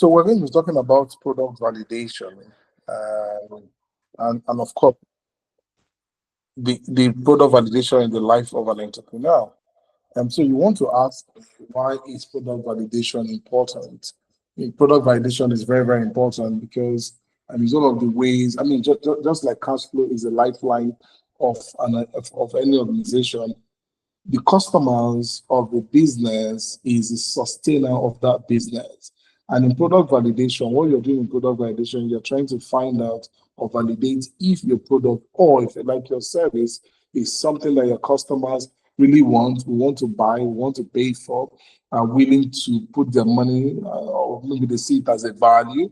So we're going to be talking about product validation, um, and of course, the product validation in the life of an entrepreneur. So you want to ask, why is product validation important? Product validation is very, very important because it's one of the ways, just like cash flow is a lifeline of of any organization, the customers of the business is a sustainer of that business. And in product validation, what you're doing in product validation, you're trying to find out or validate if your product, or if you like your service, is something that your customers really want to buy, want to pay for, are willing to put their money, or maybe they see it as a value,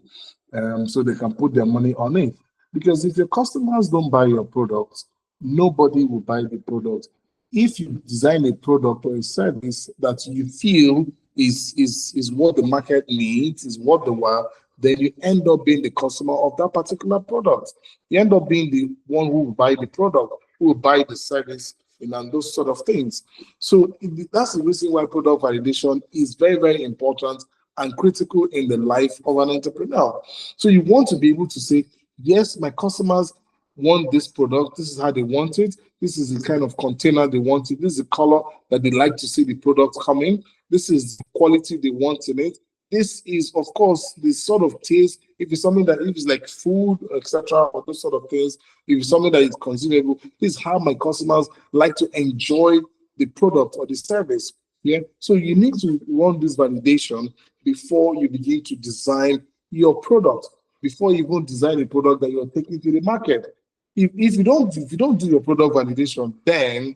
so they can put their money on it. Because if your customers don't buy your product, nobody will buy the product. If you design a product or a service that you feel is what the market needs, is what they want, then you end up being the customer of that particular product. You end up being the one who will buy the product, who will buy the service, and those sort of things. So that's the reason why product validation is very, very important and critical in the life of an entrepreneur. So you want to be able to say, yes, my customers want this product. This is how they want it. This is the kind of container they want it. This is the color that they like to see the product come in. This is the quality they want in it. This is, of course, the sort of taste. If it's something that, if it's like food, etc., or those sort of things, if it's something that is consumable, this is how my customers like to enjoy the product or the service. Yeah. So you need to run this validation before you begin to design your product, before you even design a product that you're taking to the market. If you don't do your product validation, then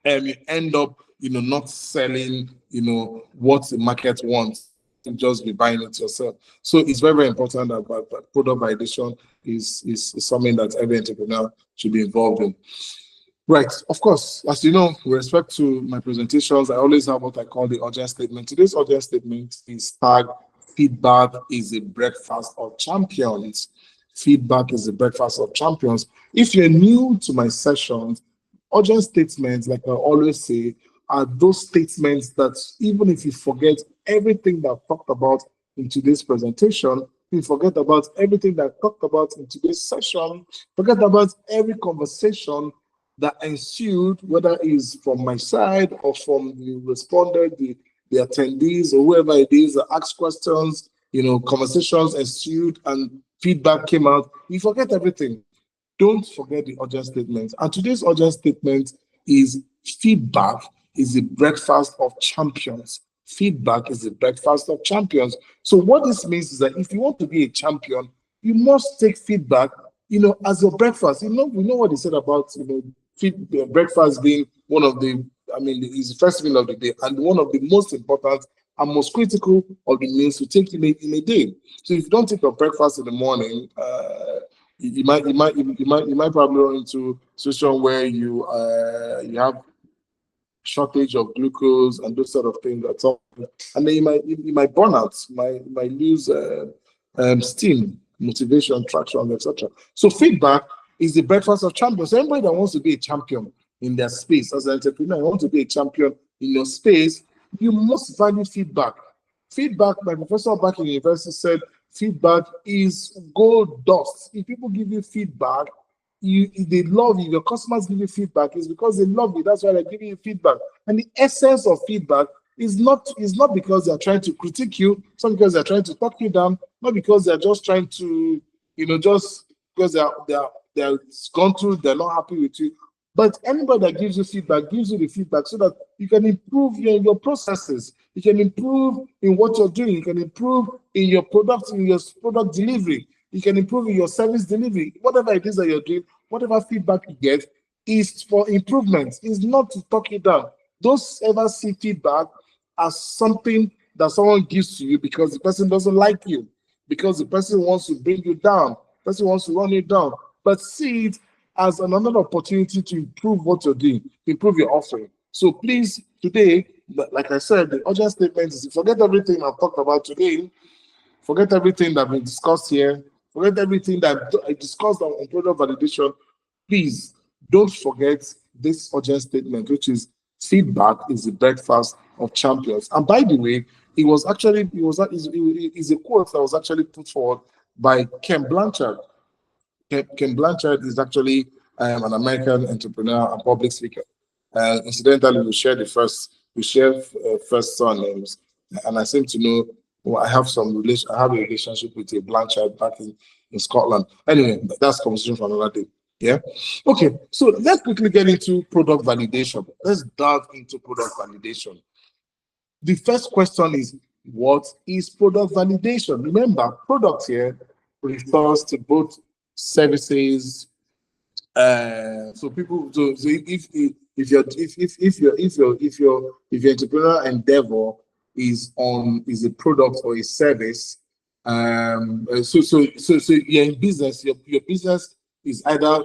you end up not selling what the market wants, and just be buying it yourself. So it's very, very important that product validation is something that every entrepreneur should be involved in. Right. Of course, as you know, with respect to my presentations, I always have what I call the urgent statement. Today's urgent statement is tag: feedback is a breakfast of champions. Feedback is the breakfast of champions. If you're new to my sessions, urgent statements, like I always say, are those statements that even if you forget everything that I've talked about in today's presentation, you forget about everything that I've talked about in today's session, forget about every conversation that ensued, whether it's from my side or from the respondent, the attendees, or whoever it is that asked questions, conversations ensued and feedback came out. You forget everything. Don't forget the urgent statement. And today's urgent statement is: feedback is the breakfast of champions. Feedback is the breakfast of champions. So what this means is that if you want to be a champion, you must take feedback, as your breakfast. We know what they said about, breakfast being one of the, is the first meal of the day and one of the most important and most critical of the meals to take in a day. So if you don't take your breakfast in the morning, you might probably run into a situation where you have shortage of glucose and those sort of things at all, and then you might burn out, might lose steam, motivation, traction, etc. So feedback is the breakfast of champions. So anybody that wants to be a champion in their space, as an entrepreneur, you want to be a champion in your space, you must value feedback. Feedback, my professor back in university said, feedback is gold dust. If people give you feedback, they love you. Your customers give you feedback, is because they love you. That's why they're giving you feedback. And the essence of feedback is not because they're trying to critique you, it's not because they're trying to talk you down, not because they're just trying to, just because they're gone through, they're not happy with you. But anybody that gives you feedback gives you the feedback so that you can improve your processes. You can improve in what you're doing. You can improve in your product delivery. You can improve in your service delivery. Whatever it is that you're doing, whatever feedback you get is for improvement. It's not to talk you down. Don't ever see feedback as something that someone gives to you because the person doesn't like you, because the person wants to bring you down, the person wants to run you down. But see it as another opportunity to improve what you're doing, improve your offering. So please, today, like I said, the urgent statement is: forget everything I've talked about today, forget everything that we discussed here, forget everything that I discussed on product validation. Please don't forget this urgent statement, which is: feedback is the breakfast of champions. And by the way, It was actually is a quote that was actually put forward by Ken Blanchard. Ken Blanchard is actually an American entrepreneur and public speaker. Incidentally, we share first surnames, and I seem to know. Well, I have a relationship with a Blanchard back in Scotland. Anyway, that's a conversation for another day. Yeah. Okay. So let's quickly get into product validation. Let's dive into product validation. The first question is, what is product validation? Remember, product here refers to both services. So people, so if your entrepreneurial endeavor is a product or a service, so you're in business. Your business is either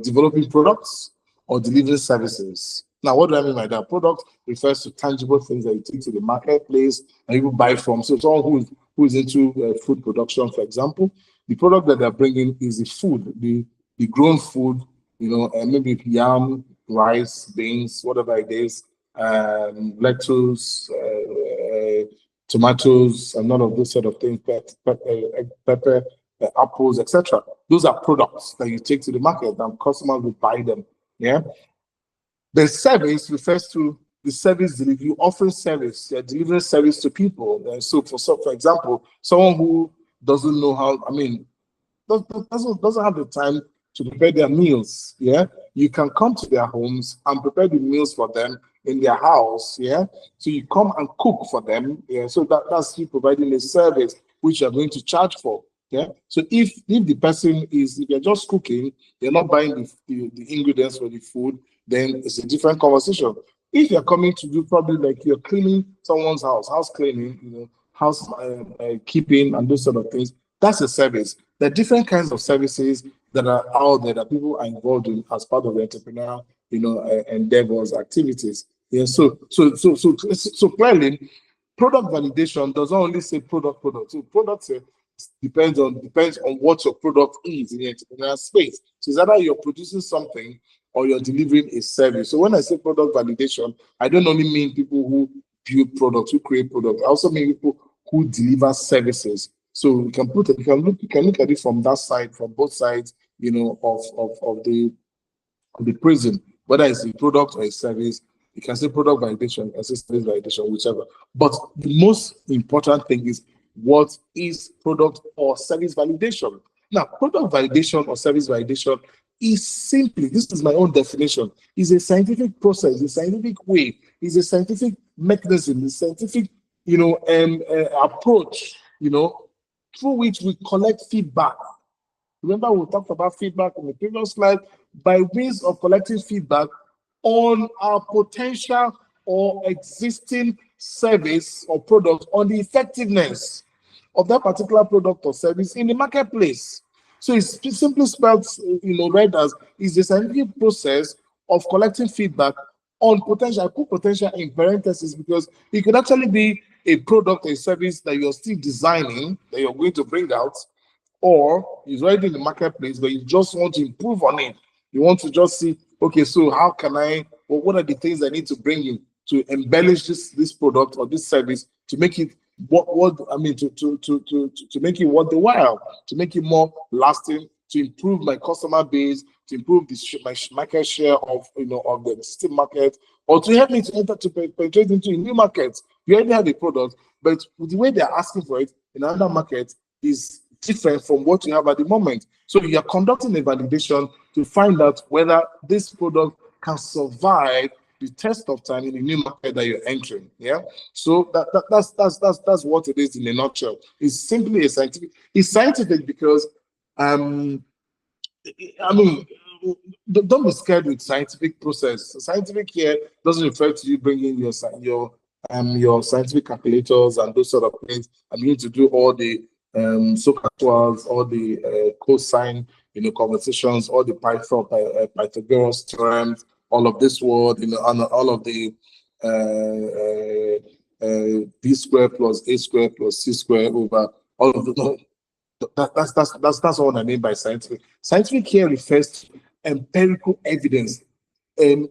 developing products or delivering services. Now, what do I mean by that? Product refers to tangible things that you take to the marketplace and you buy from. So someone who is into food production, for example, the product that they're bringing is the food, the grown food, maybe yam, rice, beans, whatever it is, lettuce, tomatoes, and none of those sort of things, pepper, apples, etc. Those are products that you take to the market and customers will buy them. Yeah. The service refers to the service delivery. You offer service, you're delivering service to people. And so, for example, someone who doesn't know how, doesn't have the time to prepare their meals. Yeah, you can come to their homes and prepare the meals for them in their house. Yeah, so you come and cook for them. Yeah, so that's you providing a service which you're going to charge for. Yeah, so if the person if you're just cooking, you're not buying the ingredients for the food, then it's a different conversation. If you're coming to do probably like you're cleaning someone's house cleaning, house keeping and those sort of things, that's a service. There are different kinds of services that are out there that people are involved in as part of the entrepreneurial, endeavors, activities. Yeah, so clearly, product validation does not only say product. So product depends on what your product is in the entrepreneurial space. So it's either you're producing something or you're delivering a service. So when I say product validation, I don't only mean people who build products, who create products. I also mean people who deliver services. So we can look at it from that side, from both sides, of the prism, whether it's a product or a service. You can say product validation, or say service validation, whichever. But the most important thing is, what is product or service validation? Now, product validation or service validation is simply, this is my own definition, is a scientific process, a scientific way, is a scientific mechanism, a scientific, approach, through which we collect feedback. Remember, we talked about feedback in the previous slide, by means of collecting feedback on our potential or existing service or product, on the effectiveness of that particular product or service in the marketplace. So it's simply spelled, read as, is the scientific process of collecting feedback on potential. I put potential in parentheses because it could actually be a product or a service that you're still designing, that you're going to bring out, or is already in the marketplace, but you just want to improve on it. You want to just see, okay, so how can what are the things I need to bring in to embellish this product or this service to make it to make it worth the while, to make it more lasting, to improve my customer base, to improve my market share of of the existing market, or to help me to penetrate into a new market. You already have a product, but the way they're asking for it in another market is different from what you have at the moment. So you are conducting a validation to find out whether this product can survive the test of time in the new market that you're entering. Yeah. So that's what it is in a nutshell. It's simply it's scientific because don't be scared with scientific process. Scientific here doesn't refer to you bringing your scientific calculators and those sort of things. I'm going to do all the SOHCAHTOA, all the cosine, conversations, all the Pythagoras theorems, all of this word, and all of the b squared plus a squared plus c squared over all of the. That's what I mean by scientific. Scientific here refers to empirical evidence and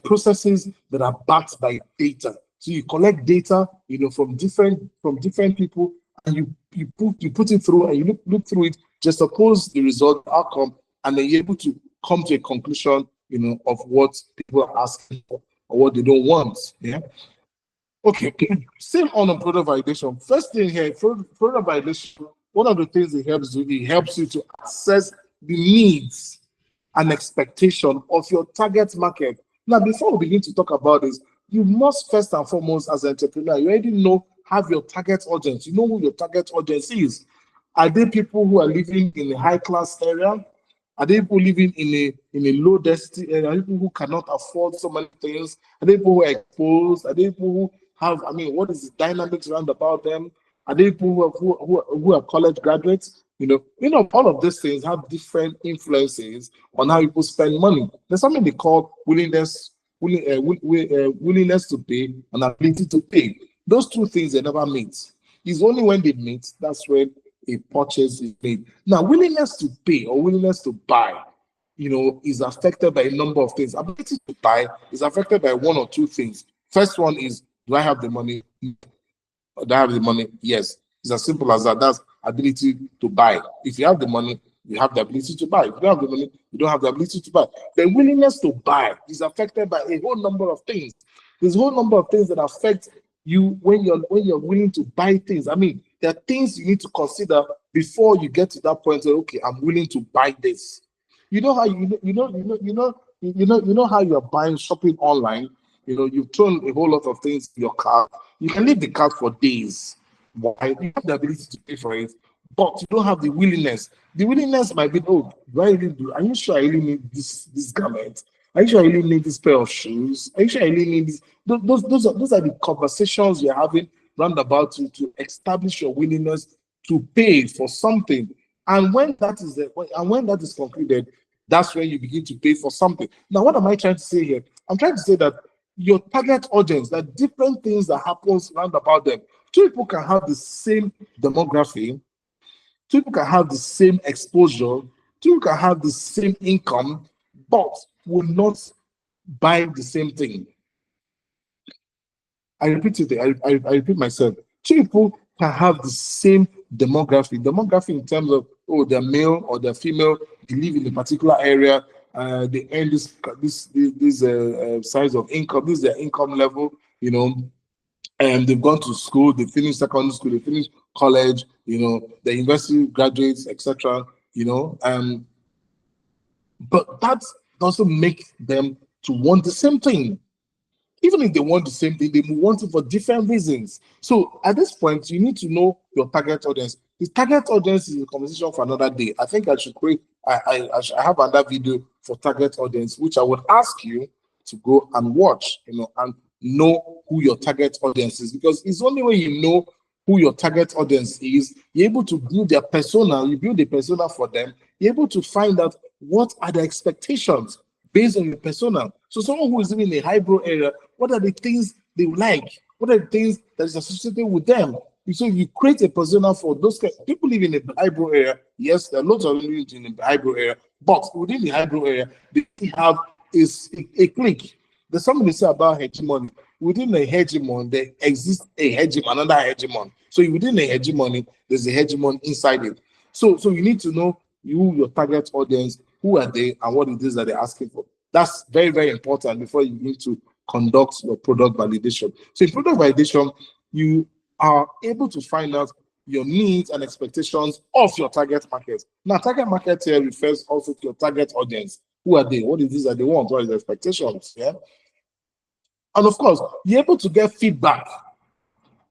processes that are backed by data. So you collect data, from different people, and you put it through, and you look through it, just suppose the result, the outcome, and then you're able to come to a conclusion, of what people are asking for or what they don't want. Yeah. Okay. Same on product validation. First thing here, product validation. One of the things it helps you to assess the needs and expectation of your target market. Now, before we begin to talk about this, you must first and foremost, as an entrepreneur, you already have your target audience. You know who your target audience is. Are they people who are living in a high class area? Are they people living in a low density area? Are they people who cannot afford so many things? Are they people who are exposed? Are they people who have, what is the dynamics around about them? Are they people who are college graduates? All of these things have different influences on how people spend money. There's something they call willingness to pay and ability to pay. Those two things they never meet. It's only when they meet that's when a purchase is made. Now, willingness to pay or willingness to buy, is affected by a number of things. Ability to buy is affected by one or two things. First one is, do I have the money? Do I have the money? Yes. It's as simple as that. That's ability to buy. If you have the money, you have the ability to buy. If you don't have the money, you don't have the ability to buy. The willingness to buy is affected by a whole number of things. There's a whole number of things that affect you when you're willing to buy things. There are things you need to consider before you get to that point where, okay, I'm willing to buy this. You know how you're buying shopping online. You've thrown a whole lot of things in your cart. You can leave the cart for days. Why? You have the ability to pay for it, but you don't have the willingness. The willingness might be, oh, do I really do? Are you sure I really need this garment? Are you sure I really need this pair of shoes? Are you sure I really need this? Those are the conversations you're having roundabout to establish your willingness to pay for something. And when that is concluded, that's when you begin to pay for something. Now, what am I trying to say here? I'm trying to say that your target audience, that different things that happens round about them. Two people can have the same demography, two people can have the same exposure, two people can have the same income, but will not buy the same thing. I repeat it. I repeat myself. Two people can have the same demography. Demography in terms of, they're male or they're female, they live in a particular area, they earn this size of income, this is their income level, and they've gone to school, they finished secondary school, they finished college, the university graduates, etc. But that doesn't make them to want the same thing. Even if they want the same thing, they will want it for different reasons. So at this point, you need to know your target audience. The target audience is a conversation for another day. I think I should create, I have another video for target audience, which I would ask you to go and watch, and know who your target audience is. Because it's only when you know who your target audience is, you're able to build their persona, you build a persona for them, you're able to find out what are the expectations based on your persona. So someone who is living in a highbrow area, what are the things they like? What are the things that is associated with them? So if you create a persona for those people living in the highbrow area, yes, there are lots of living in the highbrow area, but within the highbrow area, they have is a clique. There's something to say about hegemony. Within a hegemon, there exists a hegemon, another hegemon. So within a hegemony, there's a hegemon inside it. So you need to know your target audience, who are they, and what it is that they're asking for. That's very, very important before you need to conduct your product validation. So in product validation, you are able to find out your needs and expectations of your target market. Now, target market here refers also to your target audience. Who are they? What it is that they want? What are the expectations? Yeah. And of course, you're able to get feedback,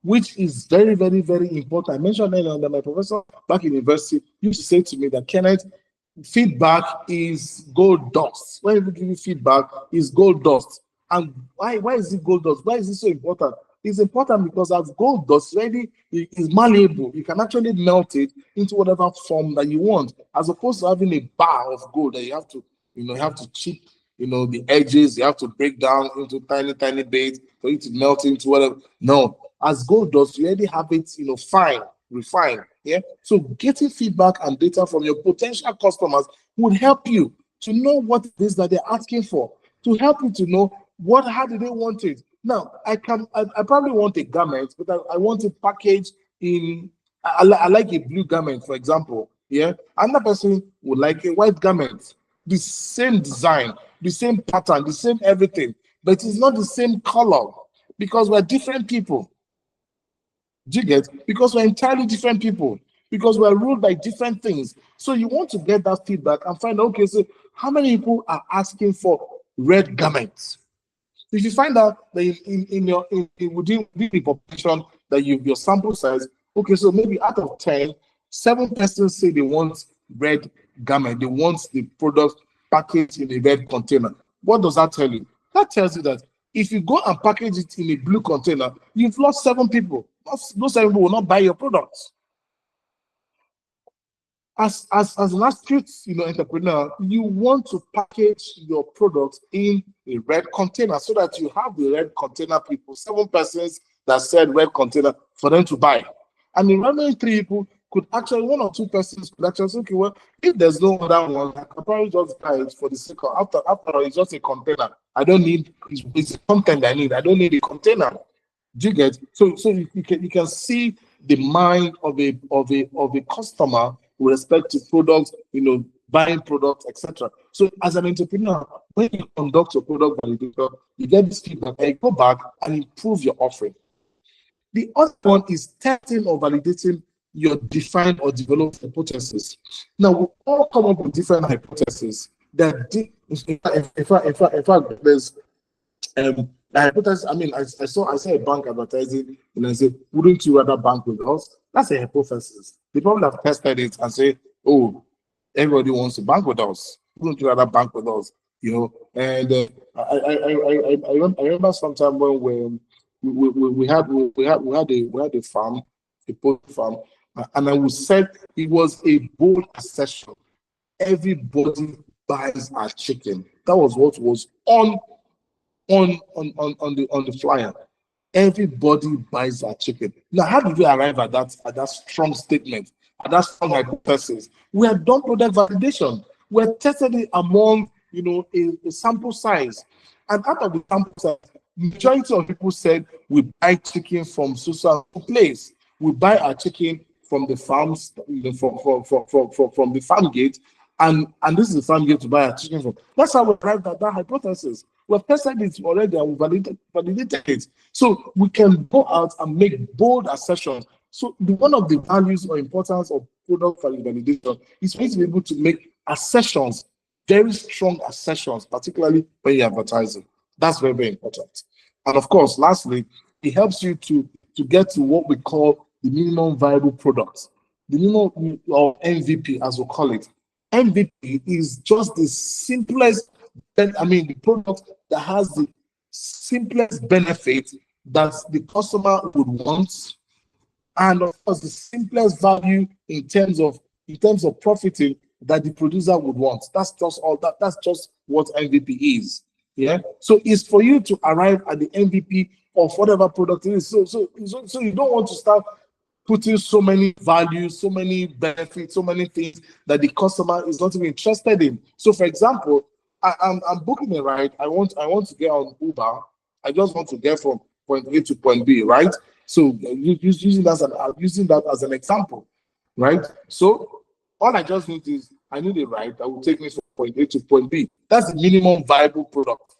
which is very, very, very important. I mentioned earlier that my professor back in university used to say to me that, Kenneth, feedback is gold dust. When people give you feedback, is gold dust. And why is it gold dust? Why is it so important? It's important because as gold dust already is malleable. You can actually melt it into whatever form that you want, as opposed to having a bar of gold that you have to chip, the edges, you have to break down into tiny, tiny bits for it to melt into whatever. No, as gold dust, you already have it, fine, refined. Yeah. So getting feedback and data from your potential customers would help you to know what it is that they're asking for, to help you to know how do they want it, Now, I probably want a garment, but I want it packaged in, I like a blue garment, for example. Yeah. Another person would like a white garment, the same design, the same pattern, the same everything, but it's not the same color because we're different people. Do you get? Because we're entirely different people, because we're ruled by different things. So you want to get that feedback and find out, okay, so how many people are asking for red garments? If you find out that within the population that your sample size, okay, so maybe out of 10, 7 persons say they want red garment, they want the product packaged in a red container. What does that tell you? That tells you that if you go and package it in a blue container, you've lost 7 people. Those 7 people will not buy your products. As an astute entrepreneur, you want to package your products in a red container so that you have the red container people, 7 persons that said red container for them to buy. And the remaining 3 people could actually, 1 or 2 persons could actually say, okay, well, if there's no other one, I can probably just buy it for the sake of, after all, it's just a container. I don't need, it's content I need. I don't need a container. Do you get? So you can see the mind of a customer with respect to products, buying products, etc. So as an entrepreneur, when you conduct your product validation, you get this feedback and you go back and improve your offering. The other one is testing or validating your defined or developed hypothesis. Now, we all come up with different hypotheses that, in fact, there's the hypothesis. I mean, I saw a bank advertising, and I said, "Wouldn't you rather bank with us?" That's a hypothesis. They probably have tested it and say, "Oh, everybody wants to bank with us. Wouldn't you rather bank with us?" And I remember sometime when we had a farm, a poultry farm, and I would say it was a bold assertion. Everybody buys our chicken. That was what was on the flyer. Everybody buys our chicken. Now, how did we arrive at that strong statement, at that strong hypothesis? We have done product validation. We have tested it among a sample size, and out of the sample size, majority of people said we buy chicken from so place. We buy our chicken from the farms, from the farm gate, and this is the farm gate to buy our chicken from. That's how we arrived at that hypothesis. We've tested it already and we validated it. So we can go out and make bold assertions. So one of the values or importance of product validation is for you to be able to make assertions, very strong assertions, particularly when you're advertising. That's very, very important. And of course, lastly, it helps you to get to what we call the minimum viable product. The minimum, or MVP, as we call it. MVP is just the simplest, the product that has the simplest benefit that the customer would want, and of course the simplest value in terms of profiting that the producer would want. That's just all that. That's just what MVP is. Yeah. So it's for you to arrive at the MVP of whatever product it is. So you don't want to start putting so many values, so many benefits, so many things that the customer is not even interested in. So, for example, I'm booking a ride. I want to get on Uber. I just want to get from point A to point B, right? So, using that as an example, right? So, all I just need is I need a ride that will take me from point A to point B. That's the minimum viable product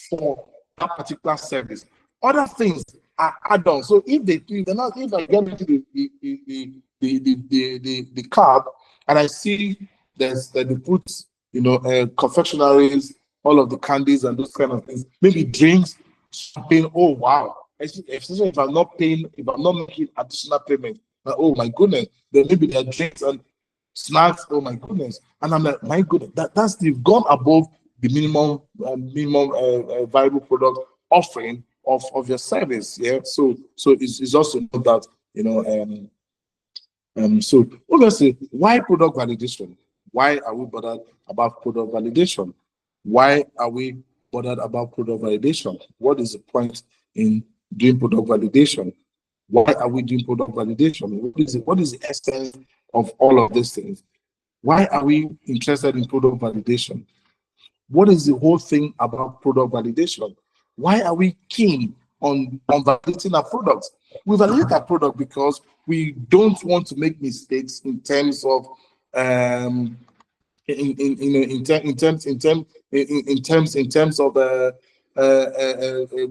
for that particular service. Other things are add-ons. So if I get into the cab and I see that they put confectionaries, all of the candies and those kind of things, maybe drinks, champagne. Oh wow! Especially if I'm not making additional payment. Oh my goodness! Then maybe there are drinks and snacks. Oh my goodness! And I'm like, my goodness, that's they've gone above the minimum viable product offering of your service. Yeah. So it's also that so obviously, why product validation? Why are we bothered about product validation? Why are we bothered about product validation? What is the point in doing product validation? Why are we doing product validation? What is the essence of all of these things? Why are we interested in product validation? What is the whole thing about product validation? Why are we keen on validating our products. We validate our product because we don't want to make mistakes in terms of in terms of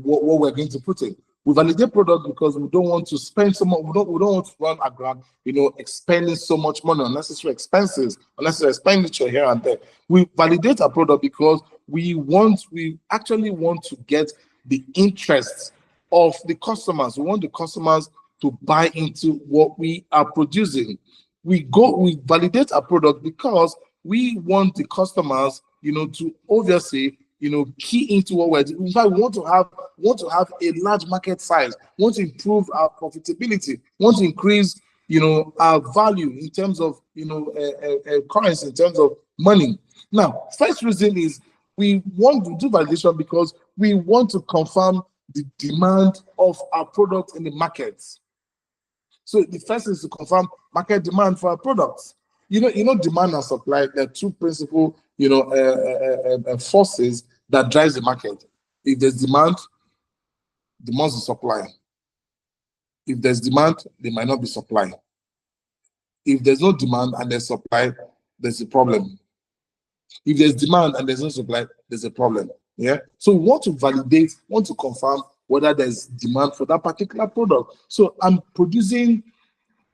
what we're going to put in. We validate product because we don't want to spend so much. We don't want to run aground, expending so much money, unnecessary expenses, unnecessary expenditure here and there. We validate our product because we actually want to get the interest of the customers. We want the customers to buy into what we are producing. We validate our product because we want the customers, to obviously, key into what we're doing. In fact, we want to have a large market size, want to improve our profitability, want to increase, our value in terms of, currency, in terms of money. Now, first reason is we want to do validation because we want to confirm the demand of our product in the markets. So the first is to confirm market demand for our products. Demand and supply, there are two principal, forces that drives the market. If there's demand, there must be supply. If there's demand, there might not be supply. If there's no demand and there's supply, there's a problem. If there's demand and there's no supply, there's a problem. Yeah. So we want to validate, want to confirm whether there's demand for that particular product. So I'm producing.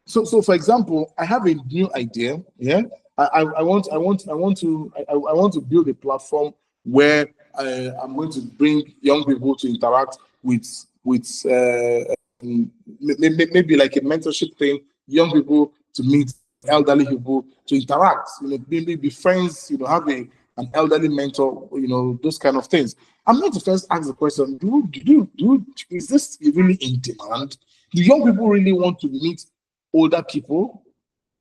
So for example, I have a new idea. Yeah. I want to build a platform where I'm going to bring young people to interact with maybe like a mentorship thing, young people to meet elderly people, to interact, maybe be friends, have an elderly mentor, those kind of things. I'm going to first ask the question, is this really in demand? Do young people really want to meet older people?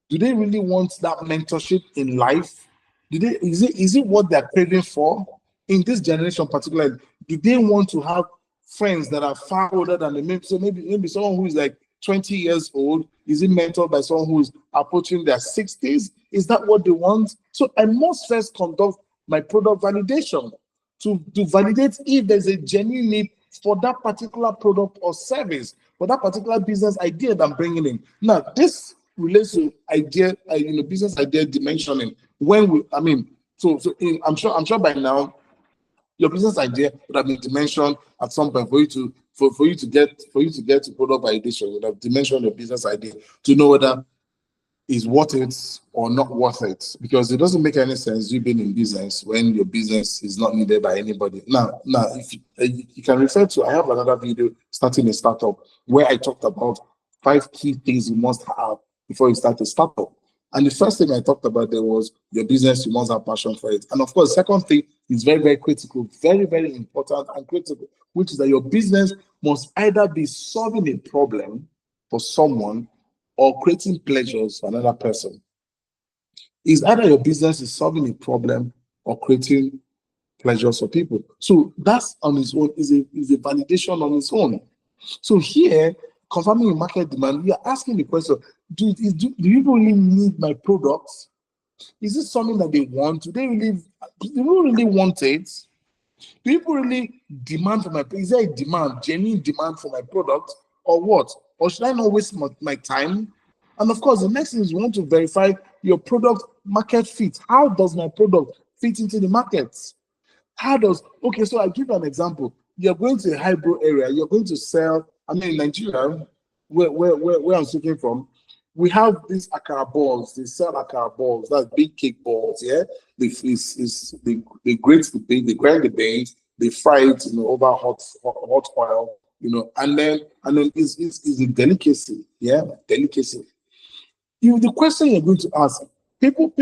Do they really want that mentorship in life? Is it what they're craving for in this generation particularly? Do they want to have friends that are far older than them? So maybe someone who is like 20 years old, is it mentored by someone who is approaching their 60s? Is that what they want? So I must first conduct my product validation to validate if there's a genuine need for that particular product or service, for that particular business idea that I'm bringing in. Now, this relates to idea, business idea dimensioning. I'm sure by now your business idea would have been dimensioned at some point for you to get to product validation. You would have dimensioned your business idea to know whether it's worth it or not worth it, because it doesn't make any sense you being in business when your business is not needed by anybody. Now, if you can refer to, I have another video, starting a startup, where I talked about 5 key things you must have before you start a startup. And the first thing I talked about there was your business, you must have passion for it. And of course, the second thing is very, very critical, very, very important and critical, which is that your business must either be solving a problem for someone or creating pleasures for another person. Is either your business is solving a problem or creating pleasures for people. So that's on its own is a validation on its own. So here, confirming market demand, we are asking the question, do you really need my products? Is this something that they want? Do they really want it? Do people really demand for is there a demand, genuine demand for my product, or what? Or should I not waste my time? And of course, the next thing is you want to verify your product market fit. How does my product fit into the markets? Okay, so I'll give you an example. You're going to a high-bro area, you're going to sell, in Nigeria, where I'm speaking from, we have these akara balls. They sell akara balls, that's big cake balls, yeah? They grind the beans, they fry it over hot oil, and then it's a delicacy, yeah? Delicacy. The question you're going to ask, people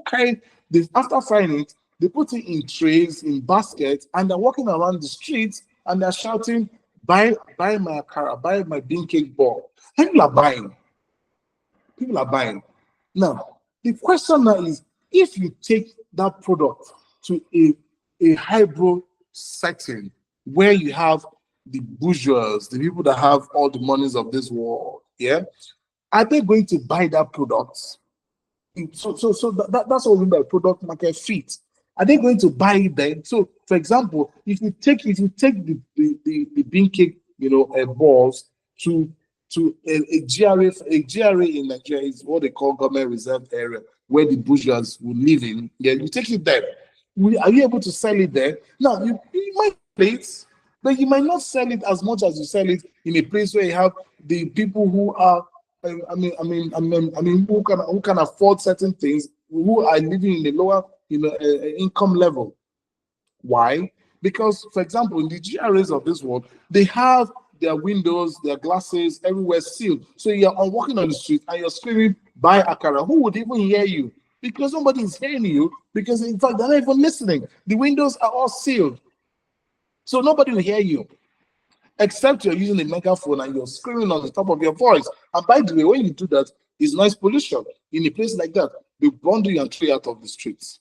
carry this after frying it, they put it in trays, in baskets, and they're walking around the streets and they're shouting, buy my akara, buy my bean cake ball. People are buying. Now, the question now is, if you take that product to a high-bro setting where you have the bourgeois, the people that have all the monies of this world, yeah, are they going to buy that product? So that's what we mean by product market fit. Are they going to buy it then? So, for example, if you take the bean cake, balls to a GRA in Nigeria is what they call government reserve area where the bourgeois will live in. Yeah, you take it there. Are you able to sell it there? Now you might sell it, but you might not sell it as much as you sell it in a place where you have the people who are who can afford certain things, who are living in a lower income level. Why? Because, for example, in the GRAs of this world, they have their windows, their glasses, everywhere sealed. So you're walking on the street and you're screaming, buy Akara. Who would even hear you? Because nobody is hearing you, because in fact, they're not even listening. The windows are all sealed. So nobody will hear you, except you're using a megaphone and you're screaming on the top of your voice. And by the way, when you do that, it's noise pollution. In a place like that, they bundle you and throw you out of the streets.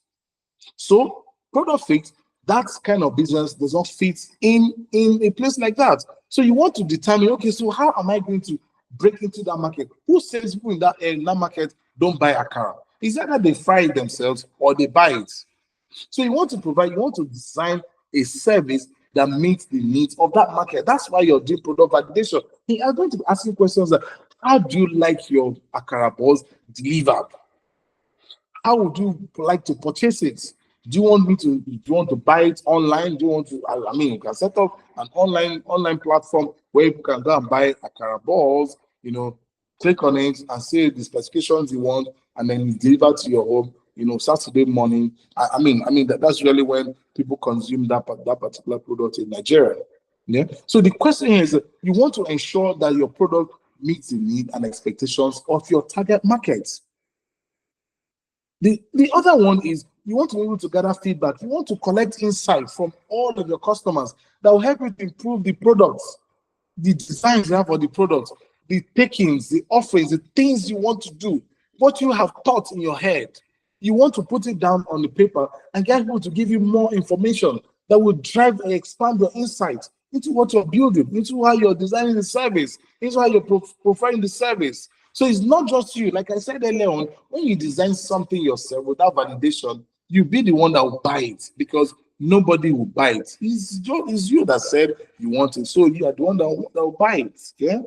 So product fit, that kind of business does not fit in a place like that. So you want to determine, okay, so how am I going to break into that market? Who says people in that market don't buy Akara? Is either they fry it themselves or they buy it. So you want to design a service that meets the needs of that market. That's why you're doing product validation. You are going to be asking questions like, how do you like your Akara balls delivered? How would you like to purchase it? Do you want to buy it online? Do you want to, you can set up an online platform where you can go and buy Akara balls, click on it and say the specifications you want, and then it's delivered to your home, Saturday morning. That's really when people consume that particular product in Nigeria. Yeah. So the question is, you want to ensure that your product meets the need and expectations of your target market. The other one is you want to be able to gather feedback. You want to collect insight from all of your customers that will help you to improve the products, the designs you have for the products, the takings, the offerings, the things you want to do, what you have thought in your head. You want to put it down on the paper and get people to give you more information that will drive and expand your insight into what you're building, into how you're designing the service, into how you're providing the service. So it's not just you. Like I said earlier on, when you design something yourself without validation, you be the one that will buy it, because nobody will buy it. It's you that said you want it, so you are the one that will buy it. Yeah.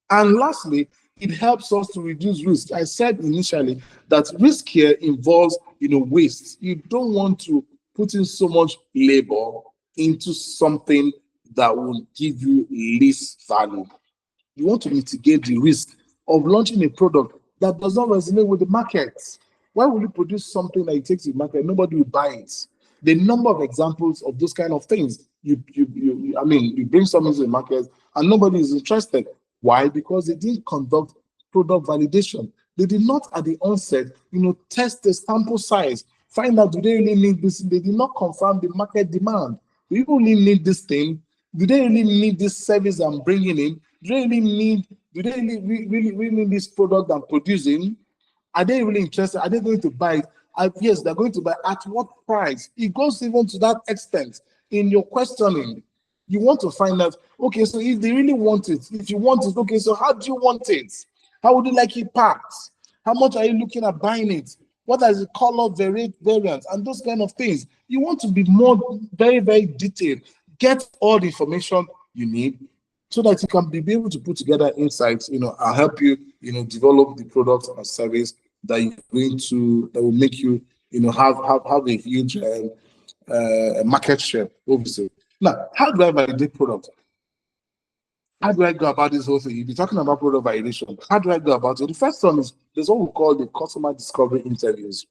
And lastly, it helps us to reduce risk. I said initially that risk here involves waste. You don't want to put in so much labor into something that will give you least value. You want to mitigate the risk of launching a product that does not resonate with the market. Why would you produce something that it takes to the market? Nobody will buy it. The number of examples of those kind of things, you bring something to the market and nobody is interested. Why? Because they didn't conduct product validation. They did not at the onset, test the sample size, find out, do they really need this? They did not confirm the market demand. Do you really need this thing? Do they really need this service I'm bringing in? Do they really need this product I'm producing? Are they really interested? Are they going to buy it? Yes, they're going to buy. At what price? It goes even to that extent in your questioning. You want to find out, okay, so if they really want it, if you want it, okay, so how do you want it? How would you like it packed? How much are you looking at buying it? What is the color variant and those kind of things? You want to be more very, very detailed. Get all the information you need so that you can be able to put together insights, and help you, develop the product or service that will make you, have a huge market share, obviously. Now, how do I validate product? How do I go about this whole thing? You'll be talking about product validation. How do I go about it? The first one is there's what we call the customer discovery interviews.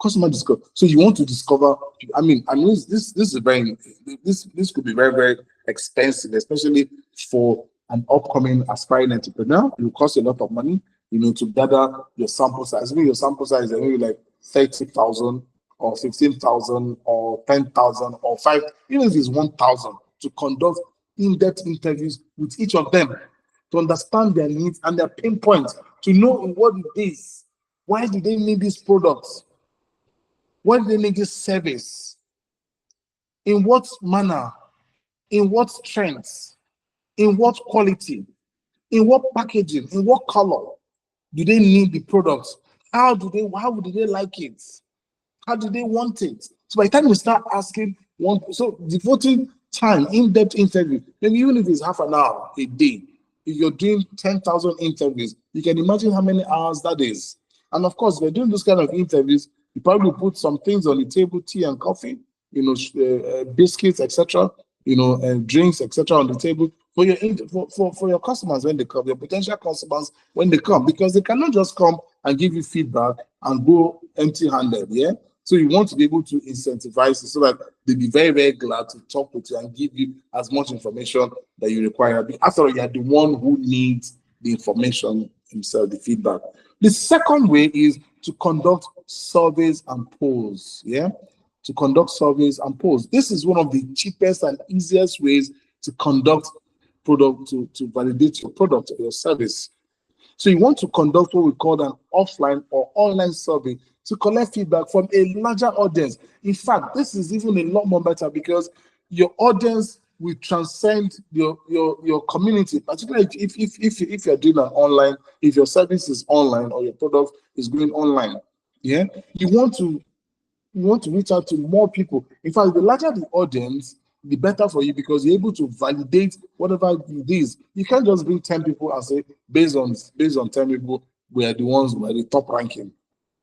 Customer discovery. So you want to discover. This is very. This could be very, very expensive, especially for an upcoming aspiring entrepreneur. It will cost a lot of money, to gather your sample size. Maybe your sample size is maybe like 30,000 or 15,000 or 10,000 or 5, even if it's 1,000, to conduct in-depth interviews with each of them to understand their needs and their pain points, to know what it is. Why do they need these products? Why do they need this service? In what manner? In what strengths? In what quality? In what packaging? In what color do they need the products? How do they like it? How do they want it? So by the time you start asking one, so devoting time, in-depth interview, maybe even if it's half an hour a day, if you're doing 10,000 interviews, you can imagine how many hours that is. And of course, if you're doing those kind of interviews, you probably put some things on the table, tea and coffee, biscuits, etc., drinks, etc., on the table for your for your customers when they come, your potential customers when they come, because they cannot just come and give you feedback and go empty-handed. Yeah. So you want to be able to incentivize it so that they'll be very, very glad to talk with you and give you as much information that you require. After all, you're the one who needs the information himself, the feedback. The second way is to conduct surveys and polls. Yeah. To conduct surveys and polls. This is one of the cheapest and easiest ways to conduct product to validate your product or your service. So you want to conduct what we call an offline or online survey to collect feedback from a larger audience. In fact, this is even a lot more better because your audience will transcend your community, particularly if you're doing an online, if your service is online or your product is going online. Yeah, you want to reach out to more people. In fact, the larger the audience, the better for you because you're able to validate whatever it is. You can't just bring 10 people and say, based on 10 people, we are the ones who are the top ranking.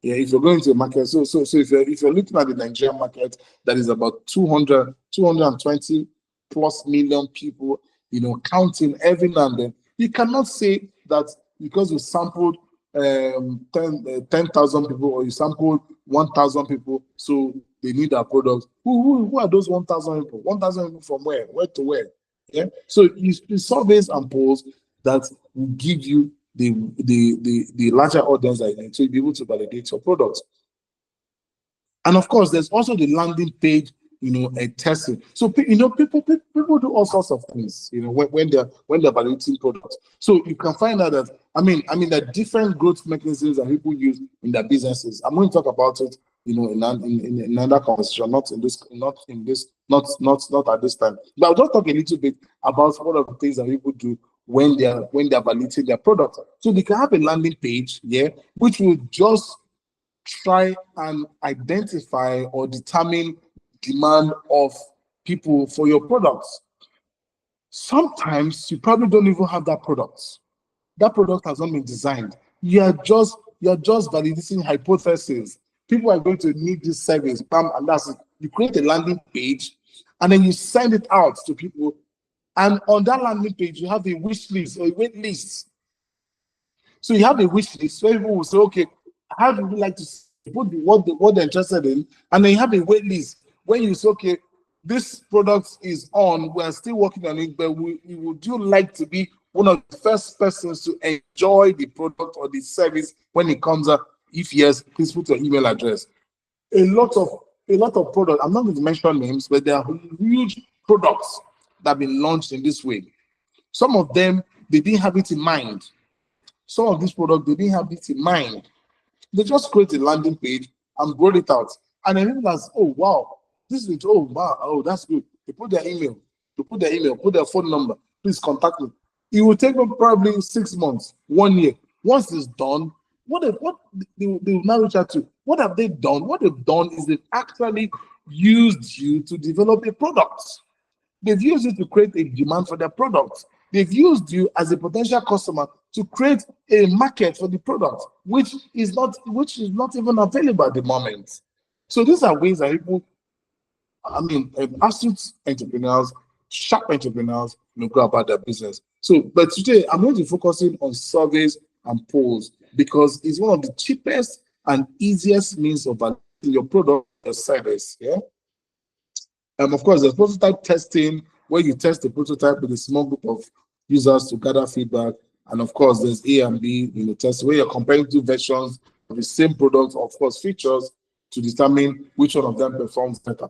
Yeah, if you're going to a market, so if you're looking at the Nigerian market, that is about 220 plus million people, counting every now and then. You cannot say that because you sampled 10,000 people or you sampled 1,000 people, so they need our product. Who are those 1,000 people? 1,000 people from where? Where to where? Yeah. So you surveys and polls that will give you the larger audience that you need to be able to validate your product. And of course, there's also the landing page, a testing. So people do all sorts of things, when they're validating products. So you can find out that there are different growth mechanisms that people use in their businesses. I'm going to talk about it, in another conversation, not at this time. But I'll just talk a little bit about what are the things that people do when they're validating their product. So they can have a landing page, yeah, which will just try and identify or determine demand of people for your products. Sometimes you probably don't even have that product. That product has not been designed. You're just validating hypotheses. People are going to need this service, bam, and that's it. You create a landing page and then you send it out to people. And on that landing page, you have a wish list or a wait list. So you have a wish list where people will say, okay, how do you like to put what they're interested in? And then you have a wait list when you say, okay, this product is on, we're still working on it, but would you like to be one of the first persons to enjoy the product or the service when it comes up? If yes, please put your email address. A lot of products, I'm not going to mention names, but there are huge products that have been launched in this way. Some of them, they didn't have it in mind. Some of these products, they didn't have it in mind. They just create a landing page and roll it out. And then people are, oh, wow, this is, oh, wow, oh, that's good. They put their email, put their phone number, please contact me. It will take them probably 6 months, 1 year. Once it's done, what they will now reach out to, what have they done? What they've done is they've actually used you to develop a product. They've used you to create a demand for their products. They've used you as a potential customer to create a market for the product, which is not even available at the moment. So these are ways that people, astute entrepreneurs, sharp entrepreneurs, go about their business. So, but today I'm going to focus on surveys and polls because it's one of the cheapest and easiest means of validating your product or service. Yeah. Of course, there's prototype testing where you test the prototype with a small group of users to gather feedback. And of course, there's A and B test where you're comparing two versions of the same product, of course, features to determine which one of them performs better.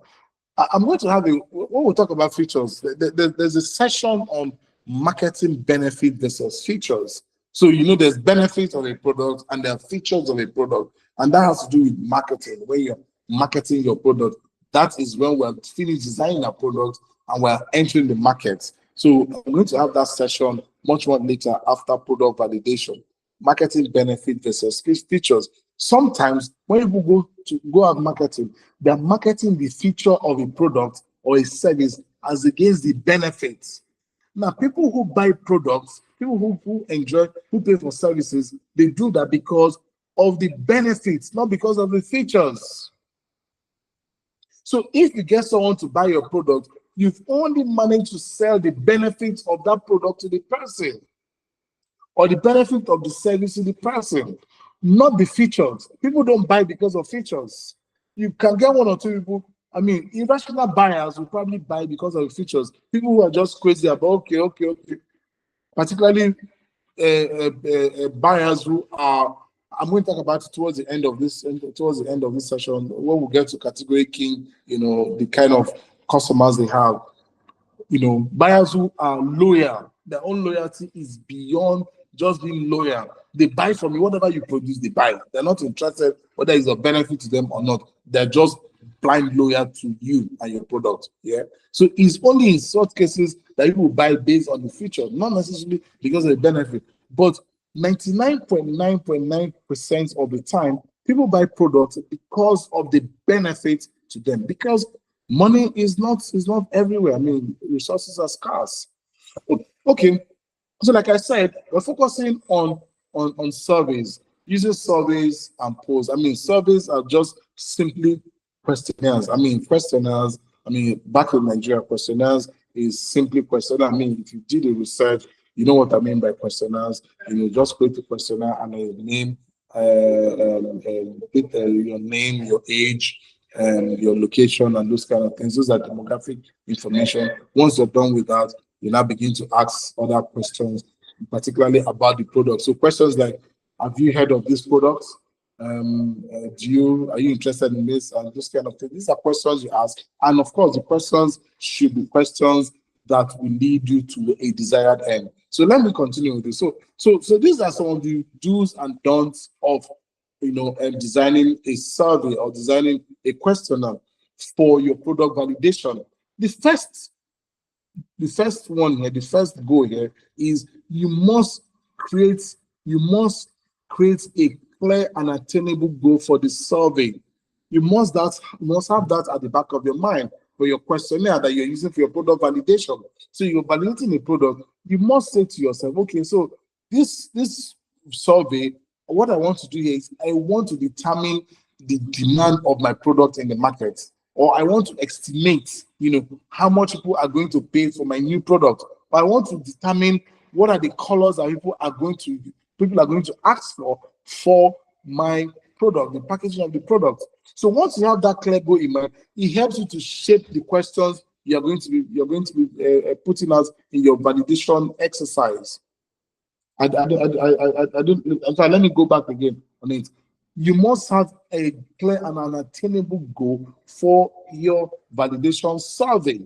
I'm going to have when we talk about features, there's a session on marketing benefit versus features. So, there's benefits of a product and there are features of a product. And that has to do with marketing, where you're marketing your product. That is when we're finished designing our product and we're entering the market. So I'm going to have that session much more later after product validation. Marketing benefit versus features. Sometimes when people go out marketing, they're marketing the feature of a product or a service as against the benefits. Now, people who buy products, people who enjoy, who pay for services, they do that because of the benefits, not because of the features. So if you get someone to buy your product, you've only managed to sell the benefits of that product to the person, or the benefit of the service to the person, not the features. People don't buy because of features. You can get one or two people. I mean, irrational buyers will probably buy because of the features. People who are just crazy about okay. Particularly buyers who are. I'm going to talk about it towards the end of this session when we get to category king. The kind of customers they have. Buyers who are loyal. Their own loyalty is beyond just being loyal. They buy from you, whatever you produce, they buy. They're not interested whether it's a benefit to them or not. They're just blind loyal to you and your product. Yeah. So it's only in such cases that people buy based on the feature, not necessarily because of the benefit. But 99.9% of the time, people buy products because of the benefit to them. Because money is not everywhere. I mean, resources are scarce. Okay. So like I said, we're focusing on surveys, using surveys and polls. I mean, surveys are just simply questionnaires. Back in Nigeria, questionnaires is simply questionnaire. I mean, if you did a research, you know what I mean by questionnaires. Just create a questionnaire and your name, your name, your age, your location, and those kind of things. Those are demographic information. Once you're done with that, you now begin to ask other questions, particularly about the product. So questions like, have you heard of this product? Are you interested in this? And this kind of thing. These are questions you ask. And of course, the questions should be questions that will lead you to a desired end. So let me continue with this. So these are some of the do's and don'ts of designing a survey or designing a questionnaire for your product validation. The first one here, the first goal here is you must create a clear and attainable goal for the survey. You must have that at the back of your mind for your questionnaire that you're using for your product validation. So you're validating a product, you must say to yourself, okay, so this survey, what I want to do here is I want to determine the demand of my product in the market, or I want to estimate, how much people are going to pay for my new product. Or I want to determine what are the colors that people are going to ask for my product, the packaging of the product. So once you have that clear goal in mind, it helps you to shape the questions you're going to be putting out in your validation exercise. I don't. I'm sorry, let me go back again on it. You must have a clear and an attainable goal for your validation survey.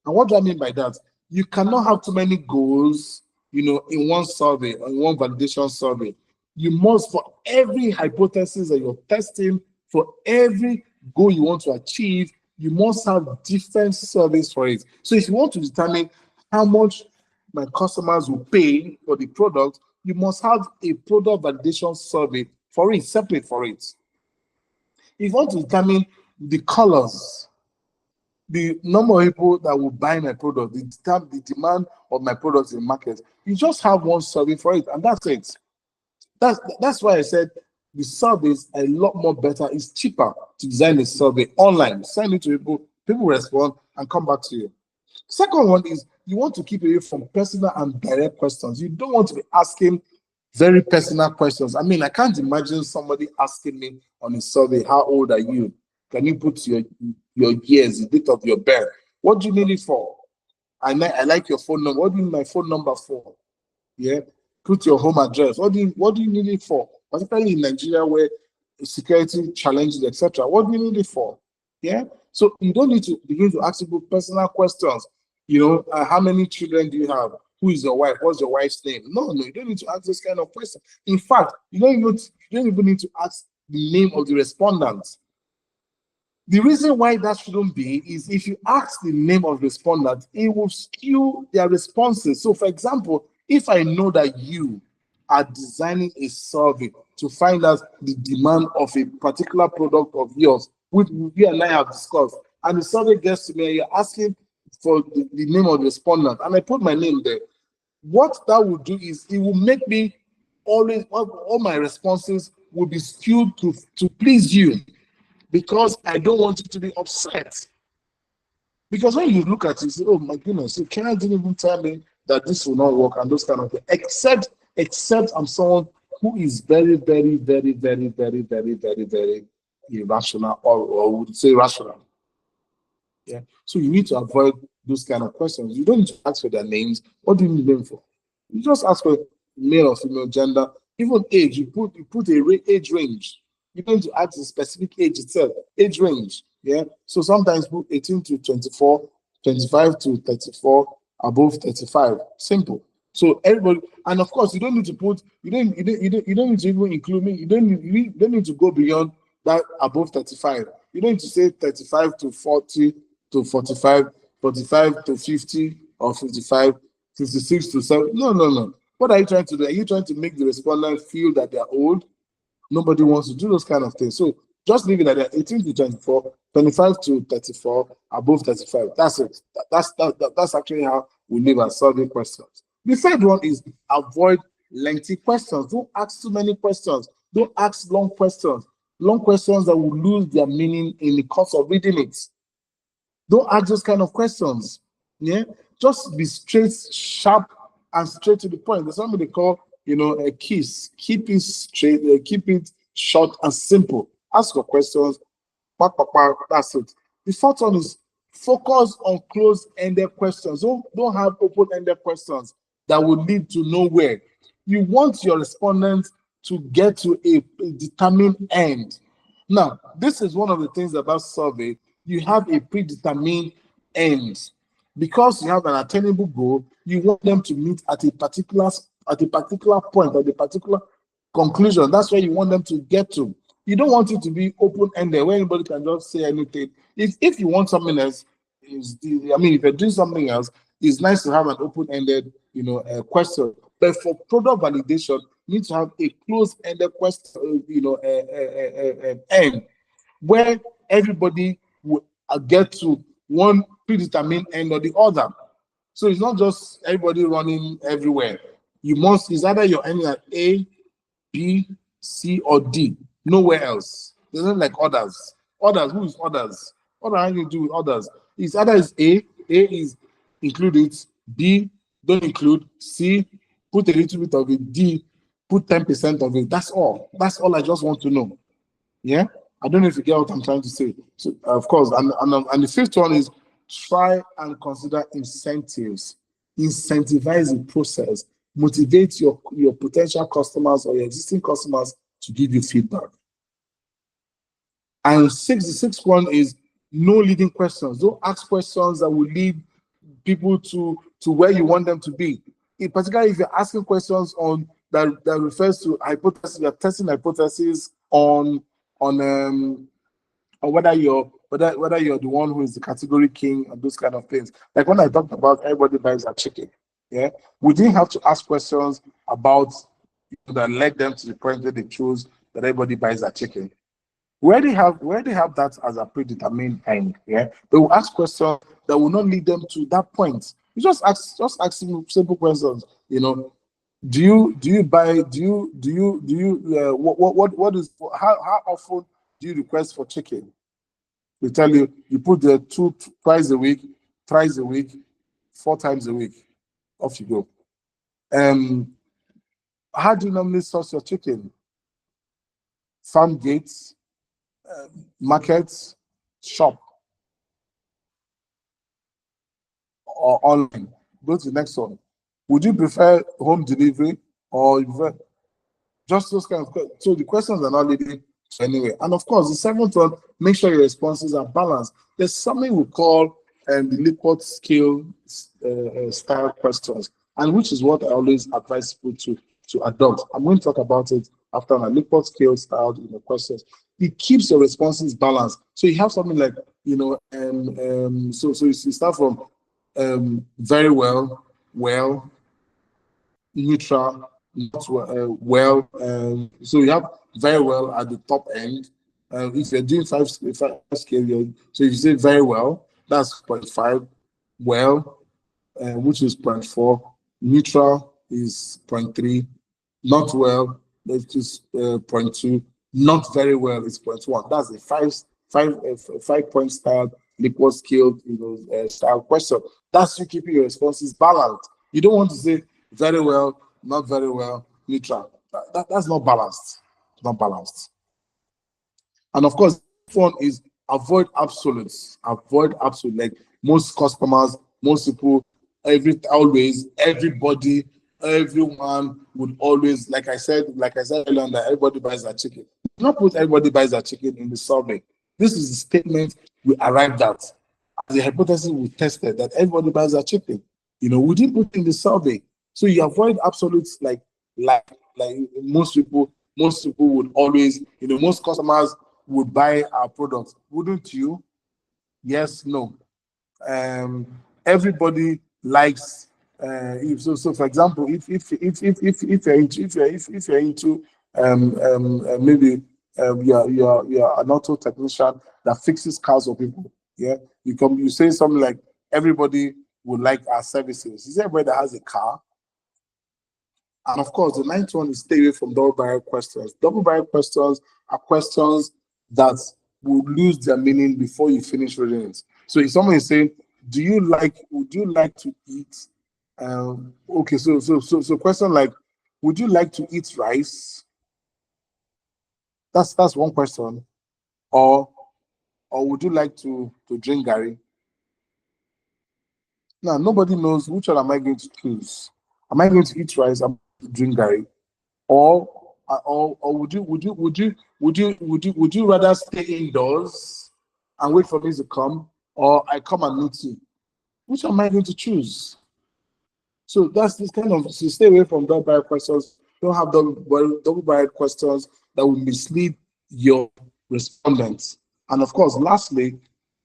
And what do I mean by that? You cannot have too many goals, in one survey or in one validation survey. You must, for every hypothesis that you're testing, for every goal you want to achieve, you must have different surveys for it. So if you want to determine how much my customers will pay for the product, you must have a product validation survey for it, separate for it. If you want to determine the colors, the number of people that will buy my product, the demand of my products in the market, you just have one survey for it, and that's it. That's why I said the survey is a lot more better. It's cheaper to design a survey online. Send it to people respond and come back to you. Second one is you want to keep away from personal and direct questions. You don't want to be asking very personal questions. I mean, I can't imagine somebody asking me on a survey, how old are you? Can you put your years, the date of your birth? What do you need it for? I like your phone number. What do you need my phone number for? Yeah. Put your home address. What do you need it for? Particularly in Nigeria where security challenges, etc. What do you need it for? Yeah. So you don't need to begin to ask people personal questions. How many children do you have? Who is your wife? What's your wife's name? No, you don't need to ask this kind of question. In fact, you don't even need to ask the name of the respondents. The reason why that shouldn't be is if you ask the name of respondents, it will skew their responses. So, for example, if I know that you are designing a survey to find out the demand of a particular product of yours, which we and I have discussed. And the survey gets to me, and you're asking for the name of the respondent, and I put my name there. What that will do is it will make me always, all my responses will be skewed to please you, because I don't want you to be upset. Because when you look at it, you say, oh my goodness, so Karen didn't even tell me that this will not work and those kind of things. Except I'm someone who is very, very, very, very, very, very, very, very irrational, or would say rational. Yeah. So you need to avoid those kind of questions. You don't need to ask for their names. What do you need them for? You just ask for male or female, gender, even age. You put a age range. You're going to ask the specific age itself, age range. Yeah. So sometimes put 18 to 24, 25 to 34, above 35. Simple. So everybody, and of course, you don't need to put, you don't need to even include me. You don't need to go beyond that above 35. You don't need to say 35 to 40 to 45, 45 to 50, or 55, 56 to 7. No. What are you trying to do? Are you trying to make the respondent feel that they're old? Nobody wants to do those kind of things. So just leave it at that, 18 to 24, 25 to 34, above 35. That's it. That's actually how we leave our survey questions. The third one is avoid lengthy questions. Don't ask too many questions. Don't ask long questions. Long questions that will lose their meaning in the course of reading it. Don't ask those kind of questions. Yeah, just be straight, sharp, and straight to the point. There's something they call, a kiss. Keep it straight, keep it short and simple. Ask your questions. That's it. The fourth one is focus on closed-ended questions. Don't have open-ended questions that will lead to nowhere. You want your respondents to get to a determined end. Now, this is one of the things about survey. You have a predetermined end. Because you have an attainable goal, you want them to meet at a particular point, at a particular conclusion. That's where you want them to get to. You don't want it to be open-ended where anybody can just say anything. If you want something else, if you're doing something else, it's nice to have an open-ended, question. But for product validation, you need to have a closed-ended question, end, where everybody will get to one predetermined end or the other. So it's not just everybody running everywhere. It's either you're ending at A, B, C, or D. Nowhere else. There's not like others. Others, who is others? What are you do with others? It's either is A is included, B, don't include, C, put a little bit of it, D, put 10% of it. That's all. That's all I just want to know. Yeah? I don't know if you get what I'm trying to say. So, of course, and the fifth one is try and consider incentives. Incentivize the process. Motivate your potential customers or your existing customers to give you feedback. And the sixth one is no leading questions. Don't ask questions that will lead people to where you want them to be. Particularly if you're asking questions on that refers to hypothesis, you're testing hypotheses on whether you're the one who is the category king and those kind of things. Like when I talked about everybody buys a chicken, yeah, we didn't have to ask questions about that led them to the point where they chose that everybody buys a chicken. Where they have that as a predetermined end, yeah, they will ask questions that will not lead them to that point. You just ask simple questions. Do you buy? What is how often do you request for chicken? We tell you put the twice a week, thrice a week, 4 times a week. Off you go. How do you normally source your chicken? Farm gates, markets, shop, or online. Go to the next one. Would you prefer home delivery or you prefer just those kind of questions? So the questions are not leading to anywhere. And of course, the seventh one, make sure your responses are balanced. There's something we call the Likert scale style questions, and which is what I always advise people to adopt. I'm going to talk about it after my Likert scale style questions. It keeps your responses balanced. So you have something like, so you start from very well, neutral, not well. So you have very well at the top end. If you're doing five scale, so if you say very well, that's 0.5. Well, which is 0.4. Neutral is 0.3. Not well, that is 0.2. Not very well is 0.1. That's a 5 point style liquid scale, style question. That's you keeping your responses balanced. You don't want to say very well, not very well, neutral. That's not balanced. Not balanced. And of course, one is avoid absolutes. Avoid absolute. Like most customers, most people, everybody, everyone would always, like I said earlier, that everybody buys their chicken. Do not put everybody buys their chicken in the survey. This is the statement we arrived at. As a hypothesis we tested that everybody buys their chicken. We didn't put in the survey. So you avoid absolutes like most people would always, most customers would buy our product, wouldn't you? Yes, no. Everybody likes. So for example, if you're into maybe you're an auto technician that fixes cars for people, yeah, you say something like everybody would like our services. Is everybody that has a car? And of course, the ninth one is stay away from double barrel questions. Double barrel questions are questions that will lose their meaning before you finish reading it. So if someone is saying, would you like to eat? Okay, so question like, would you like to eat rice? That's one question. Or would you like to drink Gary? Now nobody knows which one am I going to choose. Am I going to eat rice? Am I going to drink Gary? Or would you rather stay indoors and wait for me to come, or I come and meet you? Which am I going to choose? So that's this kind of, so stay away from double-barrel questions. Don't have double-barrel questions that will mislead your respondents. And of course, lastly,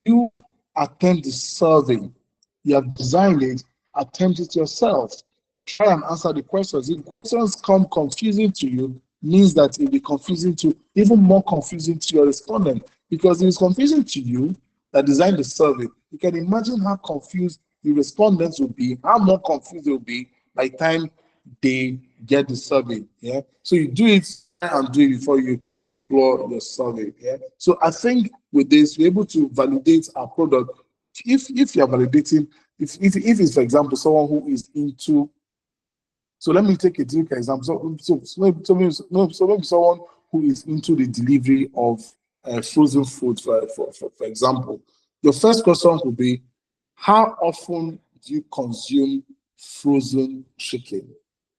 you attempt the survey. You have designed it, attempt it yourself. Try and answer the questions. If questions come confusing to you, means that it will be confusing to, even more confusing to your respondent. Because if it's confusing to you that designed the survey, you can imagine how confused the respondents will be, how more confused they will be by the time they get the survey. Yeah. So you do it and do it before you explore your survey. Yeah. So I think with this, we're able to validate our product. If you're validating, if it's, for example, someone who is into, so let me take a drink example. So maybe someone who is into the delivery of frozen food, for example, your first question would be, how often do you consume frozen chicken?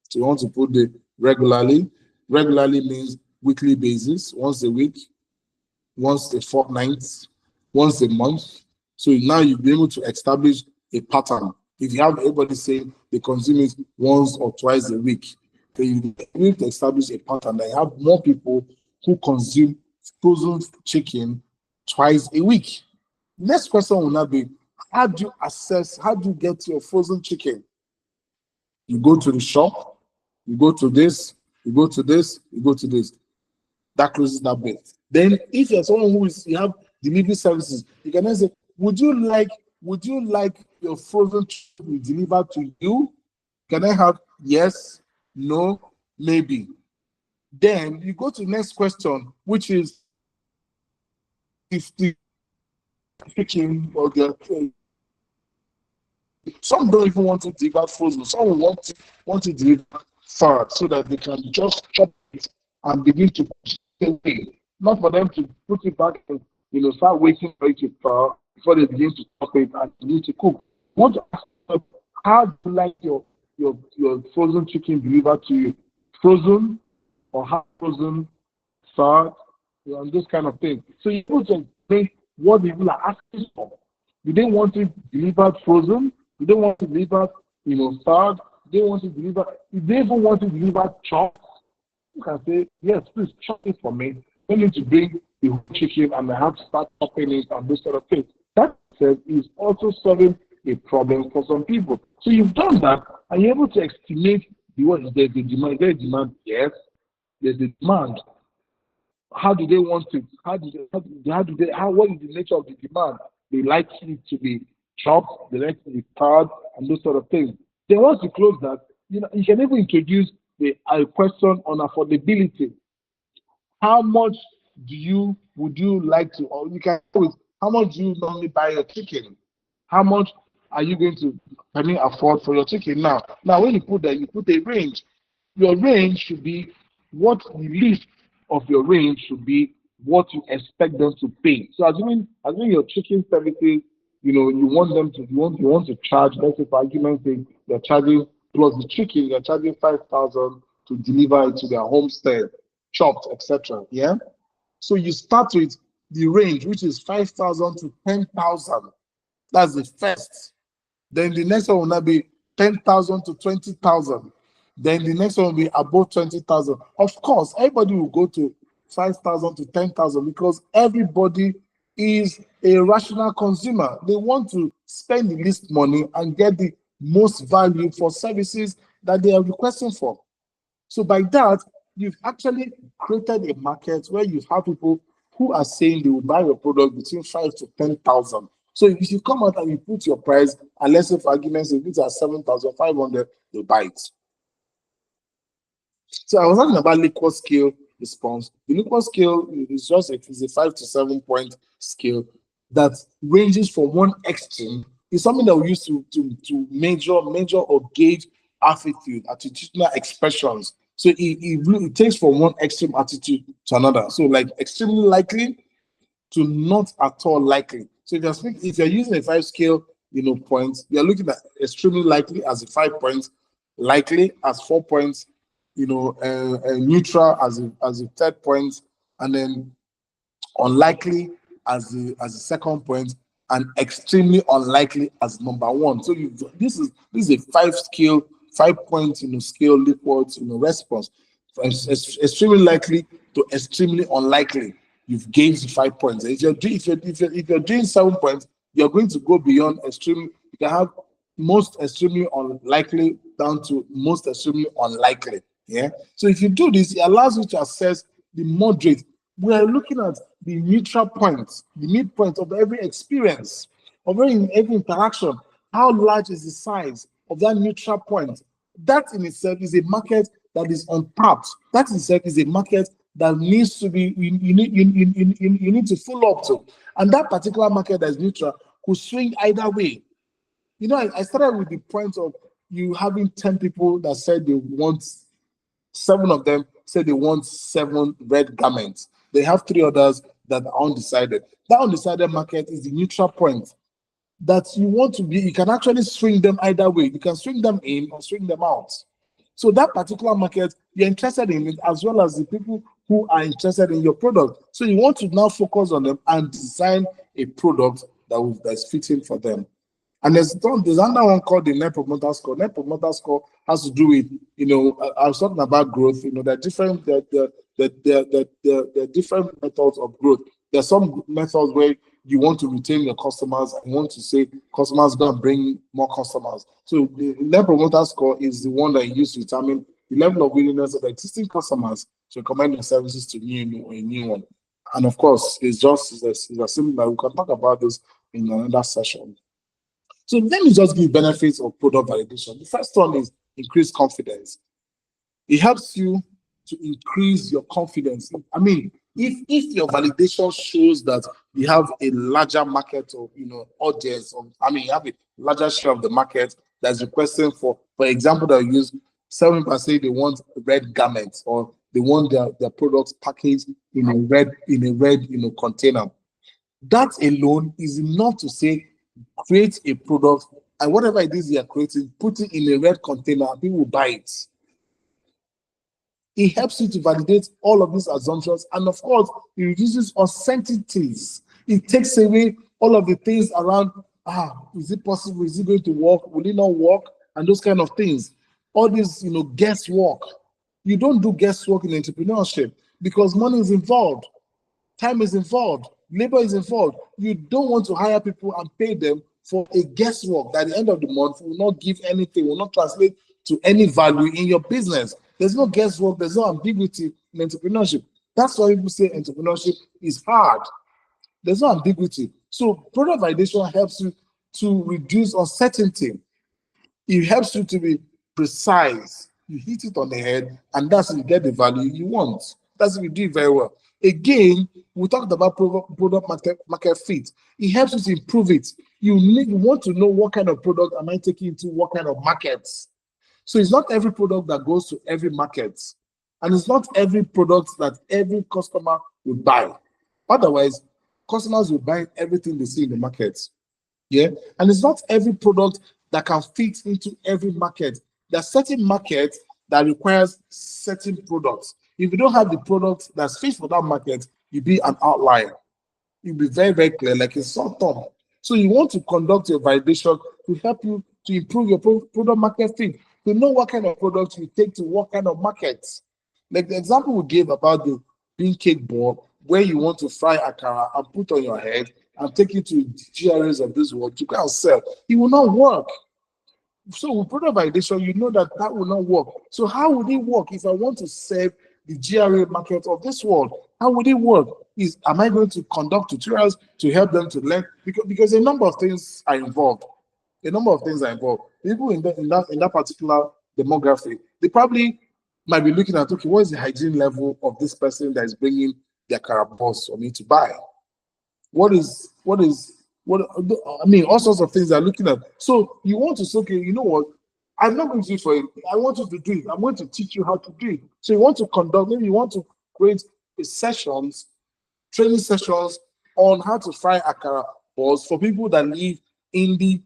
So you want to put the regularly. Regularly means weekly basis, once a week, once a fortnight, once a month. So now you'll be able to establish a pattern. If you have everybody saying they consume it once or twice a week, then you need to establish a pattern that you have more people who consume frozen chicken twice a week. Next question will not be, how do you get your frozen chicken? You go to the shop, you go to this, you go to this, you go to this. That closes that bit. Then if you're someone you have delivery services, you can then say, would you like your frozen chicken delivered to you? Can I have yes, no, maybe? Then you go to the next question, which is, if the chicken or the some don't even want to deliver frozen. Some want to deliver far so that they can just chop it and begin to push it away. Not for them to put it back and start waiting for it to thaw before they begin to chop it and begin to cook. I want to ask you, how do you like your frozen chicken delivered to you? Frozen or half frozen, thawed, and this kind of thing. So you put to explain what people are asking for. Do they want it delivered frozen? Do they want it delivered, thawed? Do they want it delivered? If they even want it delivered chopped, you can say, yes, please chop it for me. I need to bring the whole chicken and I have to start chopping it and this sort of thing. That said, is also solving a problem for some people. So you've done that and you're able to estimate There's the demand. There's demand. Yes, there's the demand. How do they want it? What is the nature of the demand? They like it to be chopped, they like it to be charred, and those sort of things. Then once you close that, you can even introduce the question on affordability. How much would you like to, or you can with how much do you normally buy your chicken? How much are you going to afford for your chicken now? Now, when you put that, you put a range. Your range should be what the least of your range should be what you expect them to pay. So assuming your chicken services, you want them to you want to charge, let's say for argument's sake, you're charging plus the chicken, you're charging 5,000 to deliver it to their homestead, chopped, etc. Yeah. So you start with the range, which is 5,000 to 10,000. That's the first. Then the next one will not be 10,000 to 20,000. Then the next one will be above 20,000. Of course, everybody will go to 5,000 to 10,000 because everybody is a rational consumer. They want to spend the least money and get the most value for services that they are requesting for. So by that, you've actually created a market where you have people who are saying they will buy your product between 5 to 10,000. So if you come out and you put your price, and let's say for argument's sake, it's at 7,500, they buy it. So I was talking about liquid scale response. The liquid scale is just a 5 to 7 point scale that ranges from one extreme. It's something that we use to measure or gauge attitudinal expressions. So it takes from one extreme attitude to another. So like extremely likely to not at all likely. So if you're using a 5 scale, points, you're looking at extremely likely as a 5 points, likely as 4 points, neutral as a third point, and then unlikely as a second point, and extremely unlikely as number one. So this is a 5 point scale liquid response. Extremely likely to extremely unlikely. You've gauged 5 points. If you're doing 7 points, you're going to go beyond extreme. You can have most extremely unlikely down to most extremely unlikely. Yeah. So if you do this, it allows you to assess the moderate. We are looking at the neutral points, the midpoint of every experience, of every interaction. How large is the size of that neutral point? That in itself is a market that is untapped. That in itself is a market that needs to be, you need to follow up to. And that particular market that is neutral could swing either way. I started with the point of you having 10 people that said they want, 7 of them said they want 7 red garments. They have 3 others that are undecided. That undecided market is the neutral point that you want to be. You can actually swing them either way. You can swing them in or swing them out. So that particular market, you're interested in it, as well as the people who are interested in your product. So you want to now focus on them and design a product that's fitting for them. And there's another one called the Net Promoter Score. Net Promoter Score has to do with, I was talking about growth. There are different different methods of growth. There are some methods where you want to retain your customers and you want to say customers going to bring more customers. So the Net Promoter Score is the one that you use to determine the level of willingness of existing customers to recommend your services to a new one. And of course, it's as simple that we can talk about this in another session. So let me just give benefits of product validation. The first one is increased confidence. It helps you to increase your confidence. I mean, if your validation shows that you have a larger market of audience, you have a larger share of the market that's requesting for example, that use 7% they want red garments, or they want their products packaged in a red container. That alone is enough to say create a product, and whatever it is you are creating, put it in a red container and people will buy it. It helps you to validate all of these assumptions, and of course, it reduces uncertainties. It takes away all of the things around, is it possible? Is it going to work? Will it not work? And those kind of things. All this, guesswork. You don't do guesswork in entrepreneurship because money is involved, time is involved, labor is involved. You don't want to hire people and pay them for a guesswork that at the end of the month will not give anything, will not translate to any value in your business. There's no guesswork, there's no ambiguity in entrepreneurship. That's why people say entrepreneurship is hard. There's no ambiguity. So product validation helps you to reduce uncertainty. It helps you to be precise. You hit it on the head, and that's how you get the value you want. That's if you do it very well. Again, we talked about product market fit. It helps you to improve it. You want to know what kind of product am I taking into what kind of markets. So it's not every product that goes to every market, and it's not every product that every customer will buy. Otherwise, customers will buy everything they see in the market. Yeah, and it's not every product that can fit into every market. There are certain markets that requires certain products. If you don't have the product that's fit for that market, you'll be an outlier. You'll be very, very clear, like a sore thumb. So you want to conduct your validation to help you to improve your product market fit, to know what kind of products you take to what kind of markets. Like the example we gave about the bean cake board, where you want to fry akara and put on your head and take it to GRAs of this world to go and sell. It will not work. So with product validation, you know that that will not work. So how would it work if I want to serve the GRA market of this world? How would it work? Am I going to conduct tutorials to help them to learn? Because a number of things are involved. A number of things are involved. People in that particular demographic, they probably might be looking at, okay, what is the hygiene level of this person that is bringing their carabos for me to buy? What I mean, all sorts of things they're looking at. So you want to say, okay, you know what? I'm not going to do it for you. I want you to do it. I'm going to teach you how to do it. So you want to conduct, maybe you want to create sessions, training sessions on how to fry akara balls for people that live in the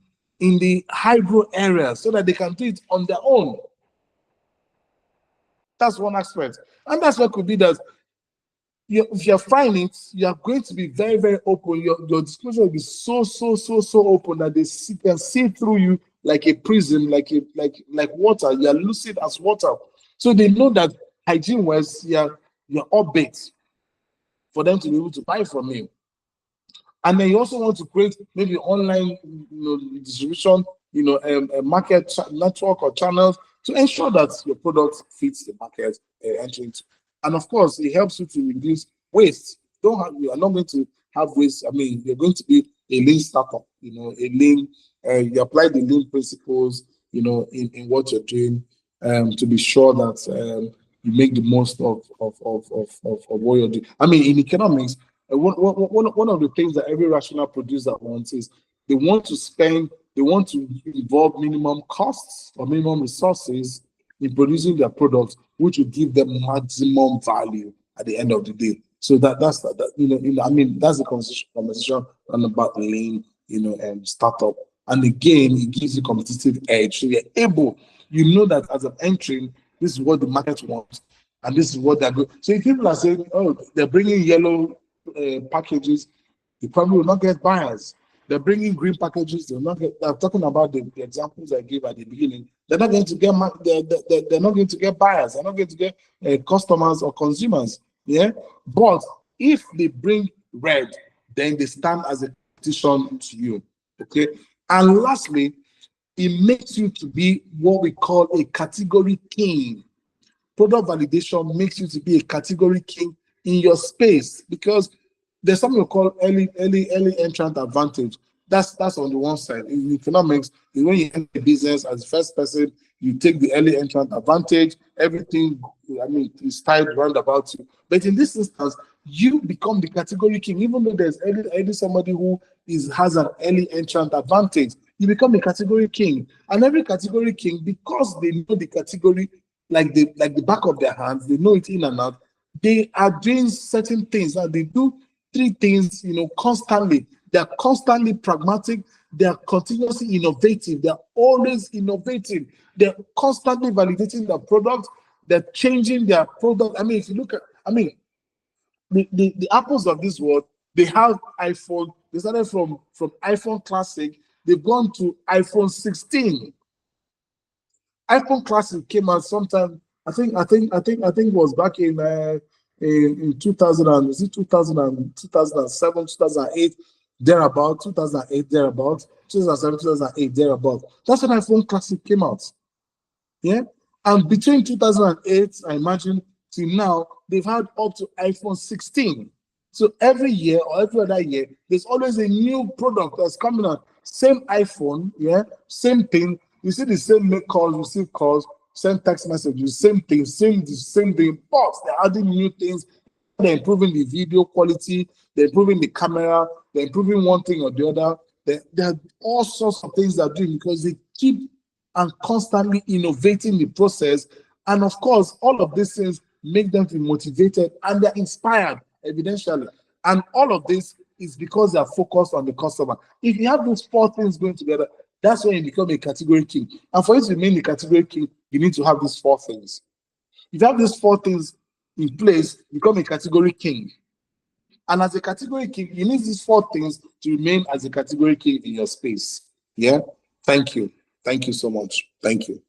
hydro areas so that they can do it on their own. That's one aspect. And that's what could be that if you're frying it, you're going to be very, very open. Your disclosure will be so open that they can see through you like a prism, like water. You're lucid as water. So they know that hygiene wise, you're up bait for them to be able to buy from you. And then you also want to create maybe online distribution, a market network or channels to ensure that your product fits the market entering into. And of course, it helps you to reduce waste. You are not going to have waste. I mean, you're going to be a lean startup, a lean, you apply the lean principles, in what you're doing, to be sure that you make the most of what you're doing. I mean, in economics, one of the things that every rational producer wants is they want to involve minimum costs or minimum resources in producing their products, which will give them maximum value at the end of the day. So that's the conversation about lean, startup. And again, it gives you competitive edge. So you're able, that as I'm entering, this is what the market wants, and this is what they're going. So if people are saying, oh, they're bringing yellow packages, you probably will not get buyers. They're bringing green packages. They're not. I'm talking about the examples I gave at the beginning. They're not going to get. They're not going to get buyers. They're not going to get customers or consumers. Yeah. But if they bring red, then they stand as a competition to you. Okay. And lastly, it makes you to be what we call a category king. Product validation makes you to be a category king in your space, because there's something we call early entrant advantage. That's on the one side. In economics, when you enter a business as the first person, you take the early entrant advantage. Everything, is tied round about you. But in this instance, you become the category king, even though there's somebody who has an early entrant advantage. You become a category king, and every category king, because they know the category like the back of their hands, they know it in and out. They are doing certain things. Now they do three things, constantly. They're constantly pragmatic. They're continuously innovative. They're always innovative. They're constantly validating their product. They're changing their product. I mean, if you look at, the Apples of this world, they have iPhone. They started from iPhone Classic. They've gone to iPhone 16. iPhone Classic came out sometime. I think it was back in 2000 and, was it 2000 2007, 2008, thereabout, 2008 thereabout, 2007, 2008 thereabout. That's when iPhone Classic came out. Yeah. And between 2008, I imagine, till now, they've had up to iPhone 16. So every year or every other year, there's always a new product that's coming out. Same iPhone, yeah, same thing. You see the same make calls, receive calls, send text messages, same thing, same thing. But they're adding new things. They're improving the video quality, they're improving the camera, they're improving one thing or the other. There are all sorts of things they're doing because they keep and constantly innovating the process. And of course, all of these things make them feel motivated and they're inspired, evidentially. And all of this is because they're focused on the customer. If you have those four things going together, that's when you become a category king. And for you to remain a category king, you need to have these four things. If you have these four things in place, you become a category king. And as a category king, you need these four things to remain as a category king in your space. Yeah. Thank you. Thank you so much. Thank you.